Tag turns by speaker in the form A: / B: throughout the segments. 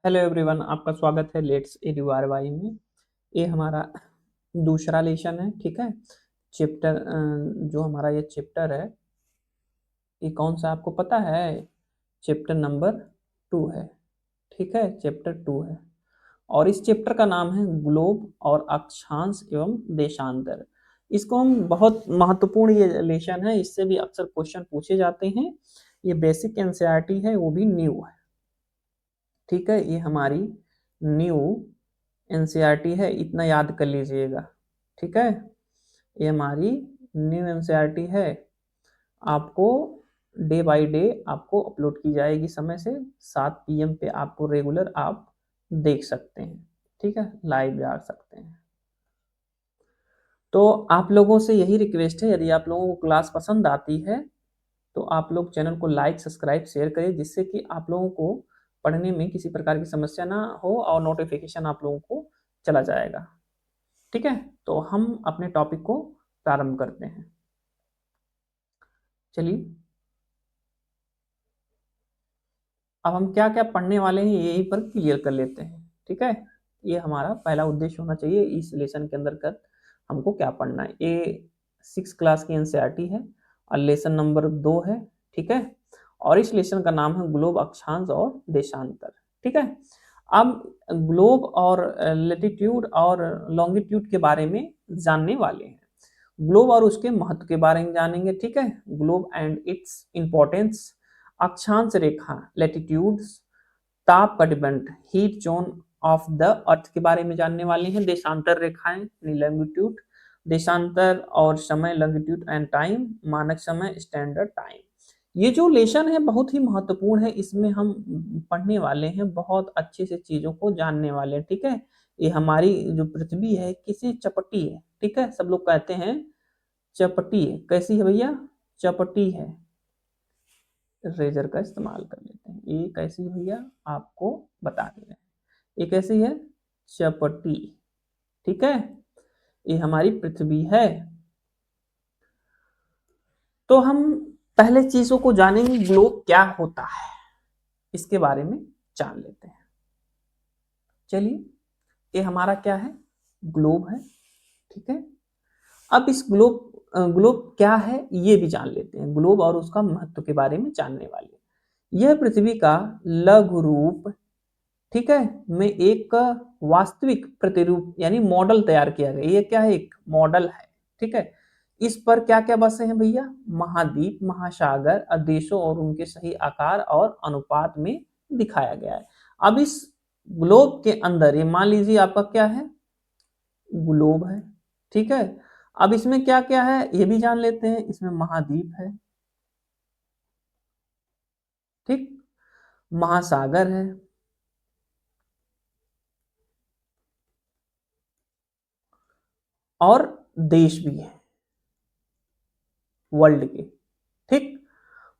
A: Hello everyone, आपका स्वागत है लेट्स एडुआरवाई में। ये हमारा दूसरा लेसन है। ठीक है, चैप्टर जो हमारा ये चैप्टर है, ये कौन सा आपको पता है? चैप्टर नंबर 2 है। ठीक है, चैप्टर 2 है और इस चैप्टर का नाम है ग्लोब और अक्षांश एवं देशांतर। इसको हम बहुत महत्वपूर्ण ये लेसन है, इससे भी अक्सर क्वेश्चन पूछे जाते हैं। ये बेसिक एनसीईआरटी है, वो भी न्यू है। ठीक है, ये हमारी न्यू एनसीईआरटी है, इतना याद कर लीजिएगा। ठीक है, ये हमारी न्यू एनसीईआरटी है। आपको डे बाय डे आपको अपलोड की जाएगी समय से। 7 PM पे आपको रेगुलर आप देख सकते हैं। ठीक है, लाइव जा सकते हैं। तो आप लोगों से यही रिक्वेस्ट है, यदि आप लोगों को क्लास पसंद आती है तो आप लोग चैनल को लाइक सब्सक्राइब शेयर करें, जिससे कि आप लोगों को पढ़ने में किसी प्रकार की समस्या ना हो और नोटिफिकेशन आप लोगों को चला जाएगा। ठीक है, तो हम अपने टॉपिक को प्रारंभ करते हैं। चलिए, अब हम क्या क्या पढ़ने वाले हैं यहीं पर क्लियर कर लेते हैं। ठीक है, ये हमारा पहला उद्देश्य होना चाहिए इस लेसन के अंतर्गत हमको क्या पढ़ना है। ये 6 क्लास की एनसीईआरटी है और लेसन नंबर 2 है। ठीक है, और इस लेसन का नाम है ग्लोब, अक्षांश और देशांतर। ठीक है, अब ग्लोब और लेटिट्यूड और लॉन्गिट्यूड के बारे में जानने वाले हैं। ग्लोब और उसके महत्व के बारे में जानेंगे। ठीक है, ग्लोब एंड इट्स इंपॉर्टेंस। अक्षांश रेखा लैटिट्यूड्स, ताप कटिबंध heat zone of the earth के बारे में जानने वाले हैं। देशांतर रेखाएं लॉन्गिट्यूड, देशांतर और समय लॉन्गिट्यूड एंड टाइम, मानक समय स्टैंडर्ड टाइम। ये जो लेसन है बहुत ही महत्वपूर्ण है, इसमें हम पढ़ने वाले हैं, बहुत अच्छे से चीजों को जानने वाले हैं। ठीक है, ये हमारी जो पृथ्वी है किसी चपटी है। ठीक है, सब लोग कहते हैं चपटी है। कैसी है भैया? चपटी है। रेजर का इस्तेमाल कर लेते हैं। ये कैसी है भैया, आपको बता दे रहे हैं। ये कैसी है? चपटी। ठीक है, ये हमारी पृथ्वी है। तो हम पहले चीजों को जानेंगे, ग्लोब क्या होता है इसके बारे में जान लेते हैं। चलिए, ये हमारा क्या है? ग्लोब है। ठीक है, अब इस ग्लोब क्या है ये भी जान लेते हैं। ग्लोब और उसका महत्व के बारे में जानने वाले, यह पृथ्वी का लघु रूप, ठीक है, में एक वास्तविक प्रतिरूप यानी मॉडल तैयार किया गया। ये क्या है? एक मॉडल है। ठीक है, इस पर क्या क्या बसे हैं भैया? महाद्वीप, महासागर, देशों और उनके सही आकार और अनुपात में दिखाया गया है। अब इस ग्लोब के अंदर ये मान लीजिए आपका क्या है? ग्लोब है। ठीक है, अब इसमें क्या क्या है ये भी जान लेते हैं। इसमें महाद्वीप है, ठीक, महासागर है, और देश भी है वर्ल्ड के। ठीक,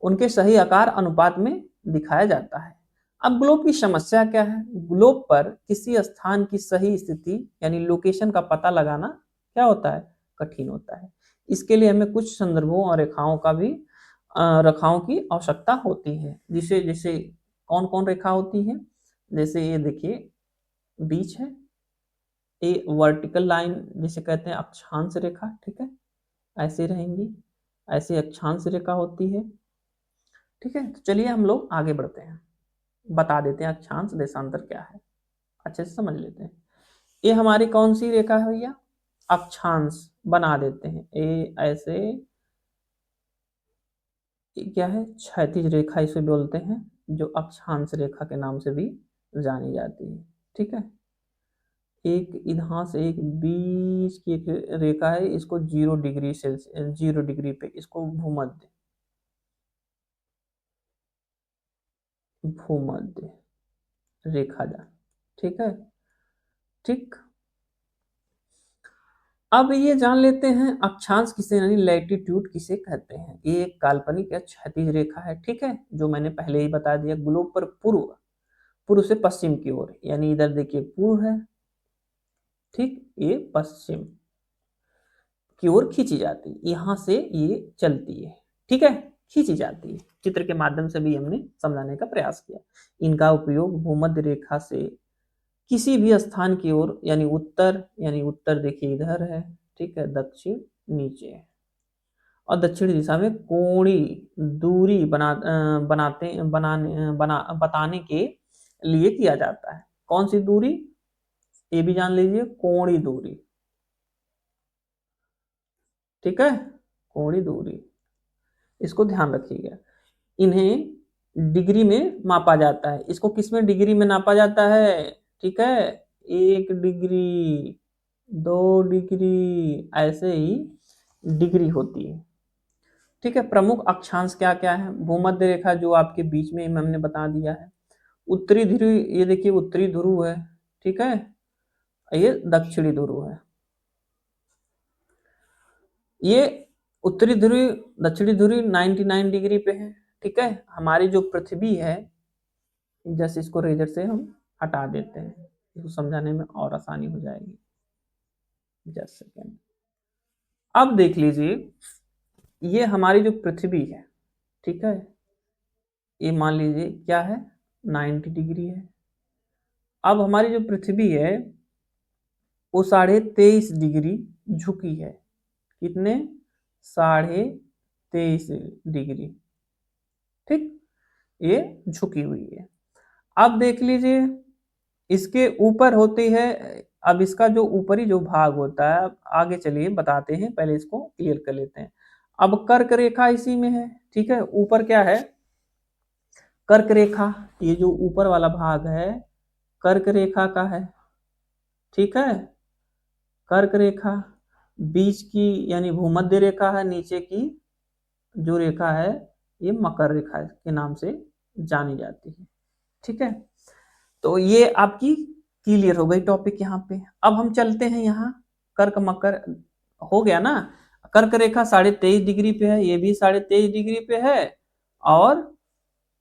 A: उनके सही आकार अनुपात में दिखाया जाता है। अब ग्लोब की समस्या क्या है? ग्लोब पर किसी स्थान की सही स्थिति यानी लोकेशन का पता लगाना क्या होता है? कठिन होता है। इसके लिए हमें कुछ संदर्भों और रेखाओं का भी रेखाओं की आवश्यकता होती है। जिसे जैसे कौन कौन रेखा होती है? जैसे ये देखिए, बीच है, ये वर्टिकल लाइन जिसे कहते हैं अक्षांश रेखा। ठीक है, ऐसे रहेंगी, ऐसे अक्षांश रेखा होती है। ठीक है, तो चलिए हम लोग आगे बढ़ते हैं, बता देते हैं अक्षांश देशांतर क्या है, अच्छे से समझ लेते हैं। ये हमारी कौन सी रेखा है भैया? अक्षांश बना देते हैं। ये ऐसे, ये क्या है? क्षैतिज रेखा इसे बोलते हैं, जो अक्षांश रेखा के नाम से भी जानी जाती है। ठीक है, एक इधर से एक बीच की एक रेखा है, इसको 0 डिग्री सेल्सियस, 0 डिग्री पे इसको भूमध्य, भूमध्य रेखा जा। ठीक है, ठीक। अब ये जान लेते हैं अक्षांश किसे यानी लैटिट्यूड किसे कहते हैं। ये एक काल्पनिक या क्षैतिज रेखा है। ठीक है, जो मैंने पहले ही बता दिया। ग्लोब पर पूर्व, पूर्व से पश्चिम की ओर, यानी इधर देखिए पूर्व है, ठीक, ये पश्चिम की ओर खींची जाती है, यहां से ये चलती है। ठीक है, खींची जाती है। चित्र के माध्यम से भी हमने समझाने का प्रयास किया। इनका उपयोग भूमध्य रेखा से किसी भी स्थान की ओर, यानी उत्तर देखिए इधर है, ठीक है, दक्षिण नीचे है, और दक्षिण दिशा में कोणीय दूरी बताने के लिए किया जाता है। कौन सी दूरी, ये भी जान लीजिए, कोणीय दूरी, ठीक है, कोणीय दूरी, इसको ध्यान रखिएगा। इन्हें डिग्री में मापा जाता है। इसको किसमें डिग्री में नापा जाता है, ठीक है, 1 डिग्री, 2 डिग्री, ऐसे ही डिग्री होती है, ठीक है। प्रमुख अक्षांश क्या क्या है, भूमध्य रेखा जो आपके बीच में हमने बता दिया है, उत्तरी ध्रुव, ये देखिए उत्तरी ध्रुव है, ठीक है, ये दक्षिणी ध्रुव है। ये उत्तरी ध्रुव दक्षिणी ध्रुव 99 डिग्री पे है, ठीक है। हमारी जो पृथ्वी है, जैसे इसको रेजर से हम हटा देते हैं, इसको समझाने में और आसानी हो जाएगी। Just second. अब देख लीजिए, ये हमारी जो पृथ्वी है, ठीक है, ये मान लीजिए क्या है, 90 डिग्री है। अब हमारी जो पृथ्वी है वो 23.5 डिग्री झुकी है। कितने, 23.5 डिग्री, ठीक, ये झुकी हुई है। अब देख लीजिए, इसके ऊपर होती है, अब इसका जो ऊपरी जो भाग होता है, आगे चलिए बताते हैं, पहले इसको क्लियर कर लेते हैं। अब कर्क रेखा इसी में है, ठीक है, ऊपर क्या है, कर्क रेखा, ये जो ऊपर वाला भाग है कर्क रेखा का है, ठीक है, कर्क रेखा, बीच की यानी भूमध्य रेखा है, नीचे की जो रेखा है ये मकर रेखा के नाम से जानी जाती है, ठीक है। तो ये आपकी क्लियर हो गई टॉपिक यहाँ पे। अब हम चलते हैं यहाँ, कर्क मकर हो गया ना, कर्क रेखा 23.5 डिग्री पे है, ये भी 23.5 डिग्री पे है, और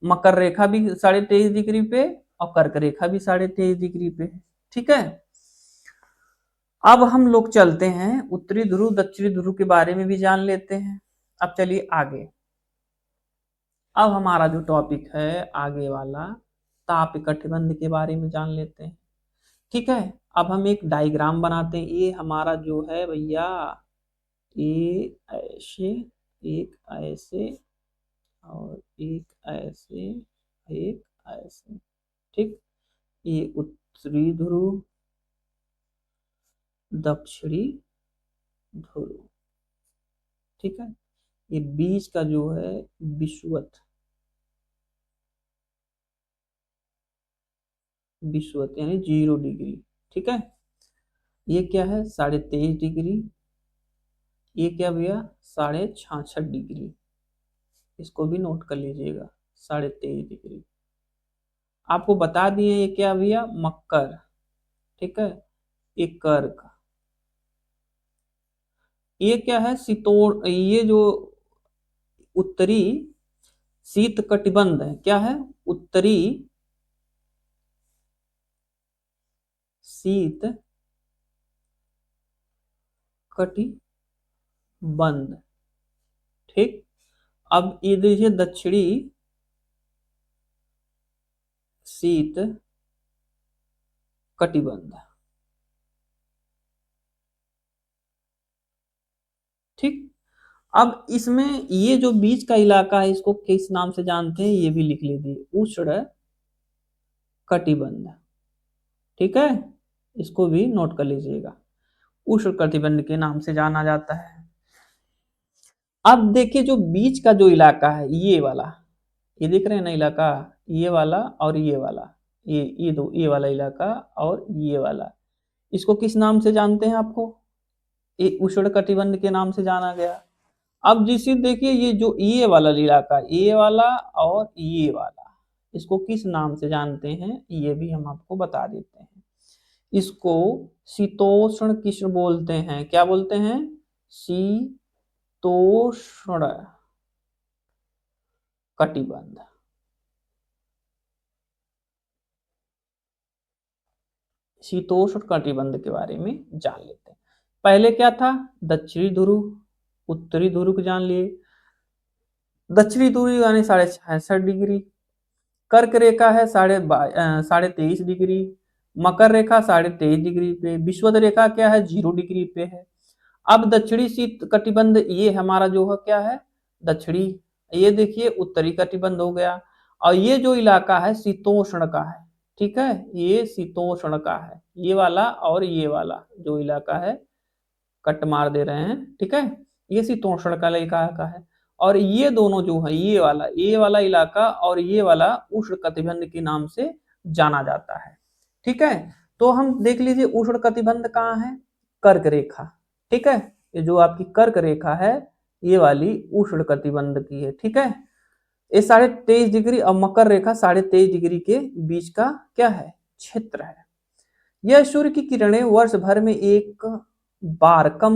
A: मकर रेखा भी 23.5 डिग्री पे, और कर्क रेखा भी 23.5 डिग्री पे है, ठीक है। अब हम लोग चलते हैं उत्तरी ध्रुव दक्षिणी ध्रुव के बारे में भी जान लेते हैं। अब चलिए आगे, अब हमारा जो टॉपिक है आगे वाला, ताप कटिबंध के बारे में जान लेते हैं, ठीक है। अब हम एक डायग्राम बनाते हैं, ये हमारा जो है भैया, ये ऐसे, एक ऐसे, और एक ऐसे, एक ऐसे, ठीक, ये उत्तरी ध्रुव दक्षिणी ध्रुव, ठीक है। ये बीच का जो है विषुवत, विषुवत यानी 0 डिग्री, ठीक है। ये क्या है, 23.5 डिग्री, ये क्या भैया, 66.5 डिग्री, इसको भी नोट कर लीजिएगा, 23.5 डिग्री। आपको बता दिए ये क्या भैया, मकर, ठीक है, ये कर्क, ये क्या है, शीतोड़, ये जो उत्तरी शीत कटिबंध है, क्या है, उत्तरी शीत कटिबंध, ठीक। अब ये देखिए दक्षिणी शीत कटिबंध, ठीक। अब इसमें ये जो बीच का इलाका है, इसको किस नाम से जानते हैं, ये भी लिख लीजिए, उष्ण कटिबंध, ठीक है, इसको भी नोट कर लीजिएगा, उष्ण कटिबंध के नाम से जाना जाता है। अब देखिए जो बीच का जो इलाका है, ये वाला, ये देख रहे हैं ना इलाका, ये वाला और ये वाला, ये दो, ये वाला इलाका और ये वाला, इसको किस नाम से जानते हैं आपको, ये उष्ण कटिबंध के नाम से जाना गया। अब जिसे देखिए, ये जो ये वाला इलाका, ये वाला और ये वाला, इसको किस नाम से जानते हैं, ये भी हम आपको बता देते हैं। इसको शीतोष्ण कृष्ण बोलते हैं, क्या बोलते हैं, शीतोष्ण कटिबंध, शीतोष्ण कटिबंध के बारे में जान लेते हैं। पहले क्या था, दक्षिणी ध्रुव उत्तरी ध्रुव को जान लिए, दक्षिणी ध्रुव यानी 66.5 कर्क रेखा है 23.5 डिग्री, मकर रेखा 23.5 डिग्री पे, विषुवत रेखा क्या है 0 डिग्री पे है। अब दक्षिणी शीत कटिबंध ये हमारा जो है क्या है दक्षिणी, ये देखिए उत्तरी कटिबंध हो गया, और ये जो इलाका है शीतोष्ण का है, ठीक है, ये शीतोष्ण का है, ये वाला और ये वाला जो इलाका है कट मार दे रहे हैं, ठीक है, ये शीतोष्ण का इलाका है। और ये दोनों जो है ये वाला इलाका और ये वाला उष्ण कटिबंध के नाम से जाना जाता है, ठीक है। तो हम देख लीजिए उष्ण कटिबंध कहाँ है, कर्क रेखा, ठीक है, ये जो आपकी कर्क रेखा है ये वाली उष्ण कटिबंध की है, ठीक है। ये 23.5 डिग्री और मकर रेखा 23.5 डिग्री के बीच का क्या है क्षेत्र है। यह सूर्य की किरणें वर्ष भर में एक बार कम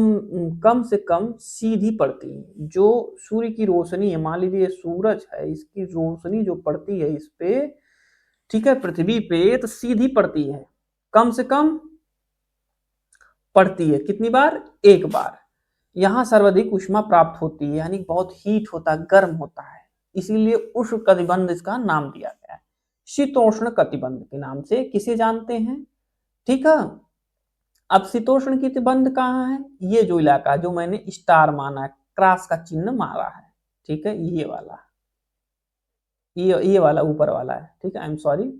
A: कम से कम सीधी पड़ती है। जो सूर्य की रोशनी है, मान लीजिए सूरज है, इसकी रोशनी जो पड़ती है इस पे, ठीक है, पृथ्वी पे, तो सीधी पड़ती है, कम से कम पड़ती है, कितनी बार, एक बार। यहाँ सर्वाधिक ऊष्मा प्राप्त होती है, यानी बहुत हीट होता है, गर्म होता है, इसीलिए उष्ण कटिबंध इसका नाम दिया गया है। शीतोष्ण कटिबंध के नाम से किसे जानते हैं, ठीक है। अब शीतोष्ण कटिबंध कहाँ है, ये जो इलाका जो मैंने स्टार माना है, क्रॉस का चिन्ह मारा है, ठीक है, ये वाला, ये वाला ऊपर वाला है, ठीक है, आई एम सॉरी,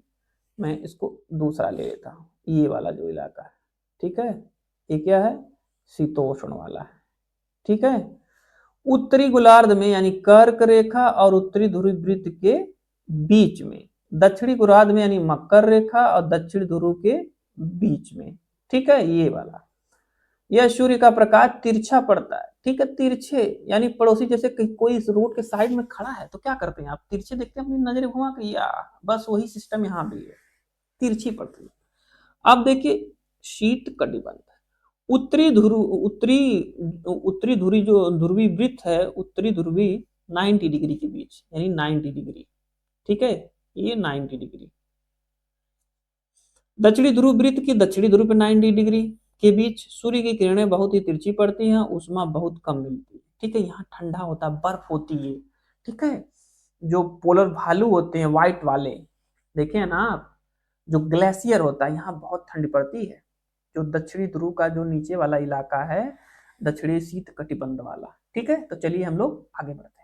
A: मैं इसको दूसरा ले लेता हूँ, ये वाला जो इलाका है, ठीक है, ये क्या है, शीतोष्ण वाला है, ठीक है। उत्तरी गोलार्ध में यानी कर्क रेखा और उत्तरी ध्रुव वृत्त के बीच में, दक्षिणी गोलार्ध में यानी मकर रेखा और दक्षिण ध्रुव के बीच में, ठीक है, ये वाला। यह सूर्य का प्रकाश तिरछा पड़ता है, ठीक है, तिरछे यानी पड़ोसी, जैसे कोई इस रोड के साइड में खड़ा है तो क्या करते हैं आप, तिरछे देखते हैं, अपनी नजरें घुमा के, या बस वही सिस्टम यहाँ भी है, तिरछी पड़ती है। अब देखिए शीत कटिबंध, उत्तरी ध्रुव, उत्तरी ध्रुवी जो ध्रुवी वृत्त है, उत्तरी ध्रुवी 90 डिग्री के बीच, यानी 90 डिग्री, ठीक है, ये 90 डिग्री। दक्षिणी ध्रुव वृत्त की दक्षिणी ध्रुव पे 90 डिग्री के बीच सूर्य की किरणें बहुत ही तिरछी पड़ती हैं, ऊष्मा बहुत कम मिलती है, ठीक है, यहाँ ठंडा होता है, बर्फ होती है, ठीक है, जो पोलर भालू होते हैं व्हाइट वाले, देखे ना आप, जो ग्लेशियर होता है, यहाँ बहुत ठंडी पड़ती है। जो दक्षिणी ध्रुव का जो नीचे वाला इलाका है, दक्षिणी शीत कटिबंध वाला, ठीक है। तो चलिए हम लोग आगे बढ़ते हैं।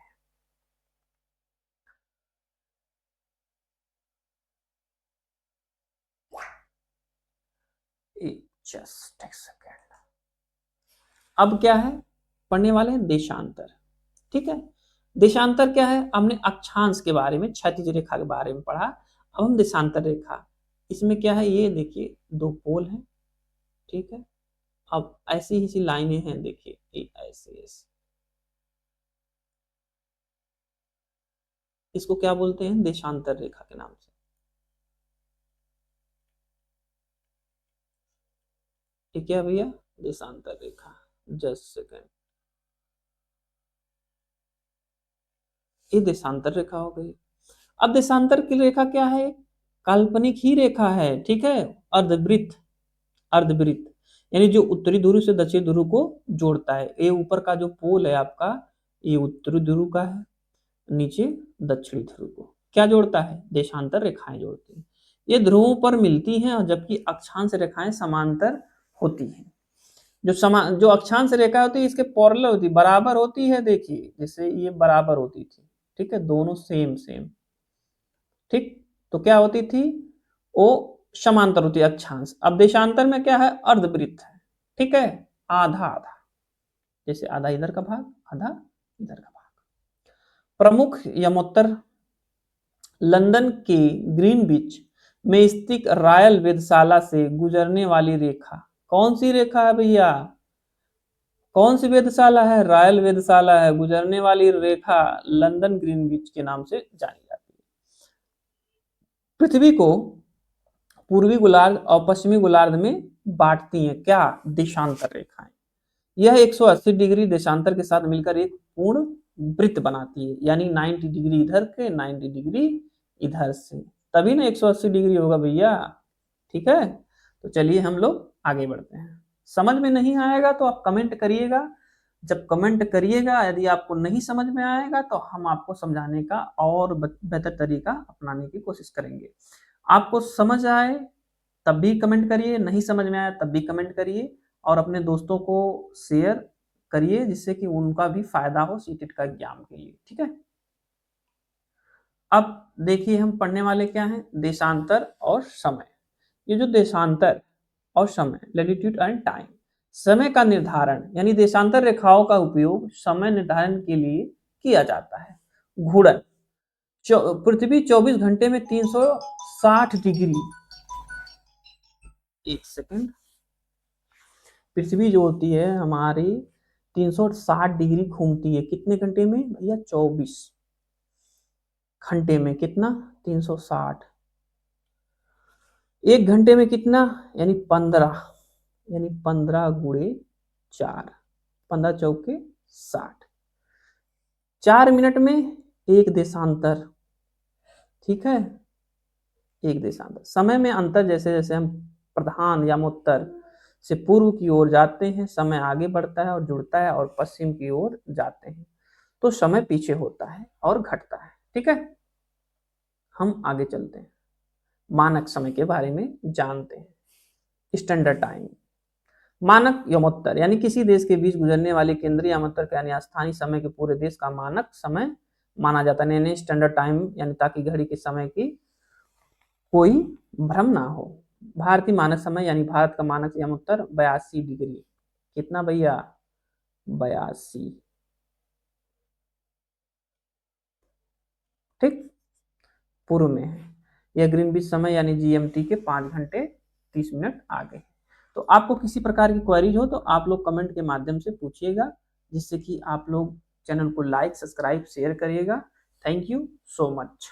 A: जस्ट एक सेकेंड, अब क्या है पढ़ने वाले हैं देशांतर, ठीक है। देशांतर क्या है, हमने अक्षांश के बारे में, क्षैतिज रेखा के बारे में पढ़ा, अब हम देशांतर रेखा, इसमें क्या है, ये देखिए दो पोल हैं, ठीक है, अब ऐसी ही सी लाइनें हैं, देखिए ऐसे ऐसे, इसको क्या बोलते हैं, देशांतर रेखा के नाम से, ठीक है भैया, देशांतर रेखा, जस्ट सेकेंड, ये देशांतर रेखा हो गई। अब देशांतर की रेखा क्या है, काल्पनिक ही रेखा है, ठीक है, अर्धवृत्त, अर्धवृत्त यानी जो उत्तरी ध्रुव से दक्षिण ध्रुव को जोड़ता है, ये ऊपर का जो पोल है आपका, ये उत्तरी ध्रुव का है, नीचे दक्षिणी ध्रुव को क्या जोड़ता है, देशांतर रेखाएं जोड़ती है। ये ध्रुवों पर मिलती हैं, और जबकि अक्षांश रेखाएं समांतर होती हैं। जो अक्षांश रेखा होती है इसके पैरेलल होती है, बराबर होती है, देखिए जैसे ये बराबर होती थी, ठीक है, दोनों सेम सेम, ठीक, तो क्या होती थी, वो समांतर होती है अक्षांश। अब देशांतर में क्या है, अर्धवृत्त है, ठीक है, आधा आधा, जैसे आधा इधर का भाग, आधा इधर का भाग। प्रमुख यमोत्तर लंदन के ग्रीनविच में स्थित रॉयल वेधशाला से गुजरने वाली रेखा, कौन सी रेखा है भैया, कौन सी वेधशाला है, रॉयल वेधशाला है, गुजरने वाली रेखा लंदन ग्रीनविच के नाम से जानी जाती है। पृथ्वी को पूर्वी गोलार्ध और पश्चिमी गोलार्ध में बांटती हैं क्या, देशांतर रेखाएं। यह 180 डिग्री देशांतर के साथ मिलकर एक पूर्ण वृत्त बनाती है, यानी 90 डिग्री इधर के, 90 डिग्री इधर से, तभी ना 180 डिग्री होगा भैया, ठीक है। तो चलिए हम लोग आगे बढ़ते हैं, समझ में नहीं आएगा तो आप कमेंट करिएगा, जब कमेंट करिएगा, यदि आपको नहीं समझ में आएगा तो हम आपको समझाने का और बेहतर तरीका अपनाने की कोशिश करेंगे। आपको समझ आए तब भी कमेंट करिए, नहीं समझ में आया तब भी कमेंट करिए और अपने दोस्तों को शेयर करिए जिससे कि उनका भी फायदा हो सीटेट का एग्जाम के लिए। ठीक है, अब देखिए हम पढ़ने वाले क्या हैं, देशांतर और समय। ये जो देशांतर और समय, लैटिट्यूड एंड टाइम, समय का निर्धारण यानी देशांतर रेखाओं का उपयोग समय निर्धारण के लिए किया जाता है। घूर्णन, पृथ्वी 24 घंटे में 360 डिग्री, एक सेकंड, पृथ्वी जो होती है हमारी 360 डिग्री घूमती है, कितने घंटे में भैया, 24 घंटे में, कितना, 360, एक घंटे में कितना, यानी 15, यानी 15 गुणे 4, 15 चौके 60, 4 मिनट में एक देशांतर। ठीक है, एक देशांतर। समय में अंतर, जैसे जैसे हम प्रधान या उत्तर से पूर्व की ओर जाते हैं समय आगे बढ़ता है और जुड़ता है, और पश्चिम की ओर जाते हैं तो समय पीछे होता है और घटता है। ठीक है, हम आगे चलते हैं, मानक समय के बारे में जानते हैं। स्टैंडर्ड टाइम, मानक यमोत्तर यानी किसी देश के बीच गुजरने वाले केंद्रीय यमोत्तर यानी स्थानीय समय के पूरे देश का मानक समय माना जाता है। यानी स्टैंडर्ड टाइम यानी ताकि घड़ी के समय की कोई भ्रम ना हो। भारतीय मानक समय यानी भारत का मानक यमोत्तर 82 डिग्री, कितना भैया, 82। ठीक, पूर्व में है। यह ग्रीनविच समय यानी जीएमटी के 5 घंटे 30 मिनट आगे। तो आपको किसी प्रकार की क्वेरीज हो तो आप लोग कमेंट के माध्यम से पूछिएगा, जिससे कि आप लोग चैनल को लाइक, सब्सक्राइब, शेयर करिएगा। Thank you so much.